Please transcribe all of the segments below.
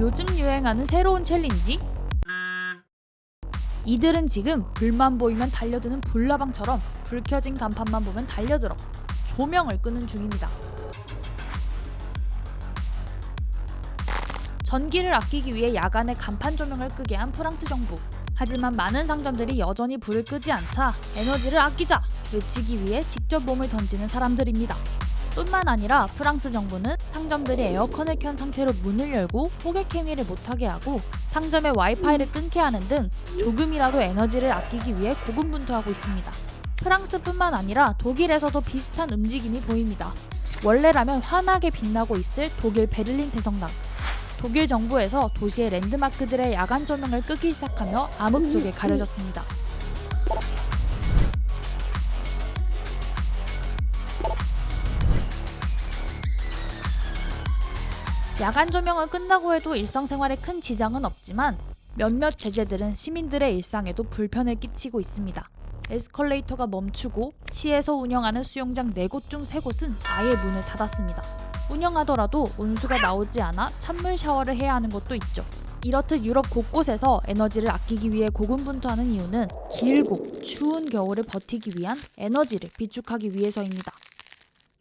요즘 유행하는 새로운 챌린지? 이들은 지금 불만 보이면 달려드는 불나방처럼 불 켜진 간판만 보면 달려들어 조명을 끄는 중입니다. 전기를 아끼기 위해 야간에 간판 조명을 끄게 한 프랑스 정부. 하지만 많은 상점들이 여전히 불을 끄지 않자 에너지를 아끼자 외치기 위해 직접 몸을 던지는 사람들입니다. 뿐만 아니라 프랑스 정부는 상점들이 에어컨을 켠 상태로 문을 열고 호객 행위를 못하게 하고 상점의 와이파이를 끊게 하는 등 조금이라도 에너지를 아끼기 위해 고군분투하고 있습니다. 프랑스뿐만 아니라 독일에서도 비슷한 움직임이 보입니다. 원래라면 환하게 빛나고 있을 독일 베를린 대성당. 독일 정부에서 도시의 랜드마크들의 야간 조명을 끄기 시작하며 암흑 속에 가려졌습니다. 야간 조명을 끈다고 해도 일상생활에 큰 지장은 없지만 몇몇 제재들은 시민들의 일상에도 불편을 끼치고 있습니다. 에스컬레이터가 멈추고 시에서 운영하는 수영장 4곳 중 3곳은 아예 문을 닫았습니다. 운영하더라도 온수가 나오지 않아 찬물 샤워를 해야 하는 곳도 있죠. 이렇듯 유럽 곳곳에서 에너지를 아끼기 위해 고군분투하는 이유는 길고 추운 겨울을 버티기 위한 에너지를 비축하기 위해서입니다.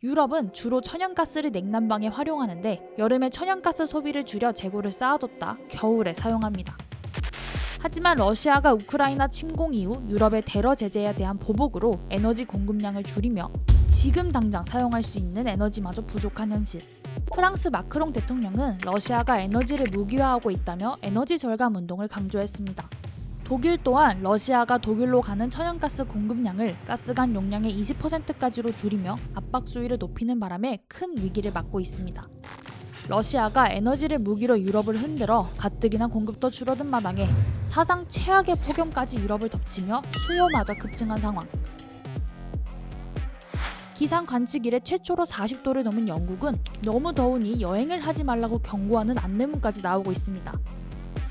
유럽은 주로 천연가스를 냉난방에 활용하는데 여름에 천연가스 소비를 줄여 재고를 쌓아뒀다 겨울에 사용합니다. 하지만 러시아가 우크라이나 침공 이후 유럽의 테러 제재에 대한 보복으로 에너지 공급량을 줄이며 지금 당장 사용할 수 있는 에너지마저 부족한 현실. 프랑스 마크롱 대통령은 러시아가 에너지를 무기화하고 있다며 에너지 절감 운동을 강조했습니다. 독일 또한 러시아가 독일로 가는 천연가스 공급량을 가스관 용량의 20%까지로 줄이며 압박 수위를 높이는 바람에 큰 위기를 맞고 있습니다. 러시아가 에너지를 무기로 유럽을 흔들어 가뜩이나 공급도 줄어든 마당에 사상 최악의 폭염까지 유럽을 덮치며 수요마저 급증한 상황. 기상 관측 이래 최초로 40도를 넘은 영국은 너무 더우니 여행을 하지 말라고 경고하는 안내문까지 나오고 있습니다.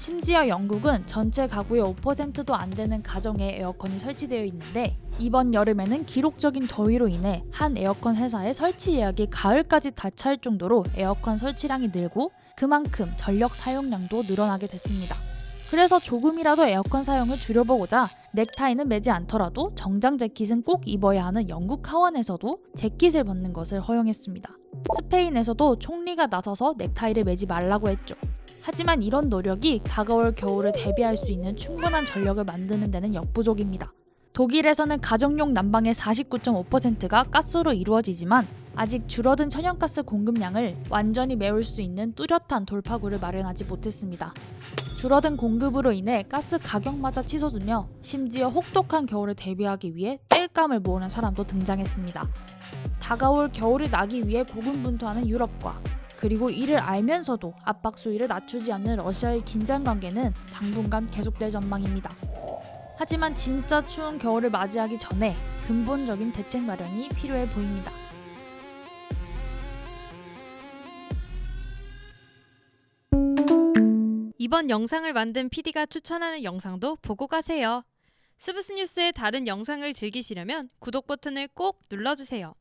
심지어 영국은 전체 가구의 5%도 안 되는 가정에 에어컨이 설치되어 있는데 이번 여름에는 기록적인 더위로 인해 한 에어컨 회사의 설치 예약이 가을까지 닿을 정도로 에어컨 설치량이 늘고 그만큼 전력 사용량도 늘어나게 됐습니다. 그래서 조금이라도 에어컨 사용을 줄여보고자 넥타이는 매지 않더라도 정장 재킷은 꼭 입어야 하는 영국 하원에서도 재킷을 벗는 것을 허용했습니다. 스페인에서도 총리가 나서서 넥타이를 매지 말라고 했죠. 하지만 이런 노력이 다가올 겨울을 대비할 수 있는 충분한 전력을 만드는 데는 역부족입니다. 독일에서는 가정용 난방의 49.5%가 가스로 이루어지지만 아직 줄어든 천연가스 공급량을 완전히 메울 수 있는 뚜렷한 돌파구를 마련하지 못했습니다. 줄어든 공급으로 인해 가스 가격마저 치솟으며 심지어 혹독한 겨울을 대비하기 위해 땔감을 모으는 사람도 등장했습니다. 다가올 겨울을 나기 위해 고군분투하는 유럽과 그리고 이를 알면서도 압박 수위를 낮추지 않는 러시아의 긴장 관계는 당분간 계속될 전망입니다. 하지만 진짜 추운 겨울을 맞이하기 전에 근본적인 대책 마련이 필요해 보입니다. 이번 영상을 만든 PD가 추천하는 영상도 보고 가세요. 스브스 뉴스의 다른 영상을 즐기시려면 구독 버튼을 꼭 눌러주세요.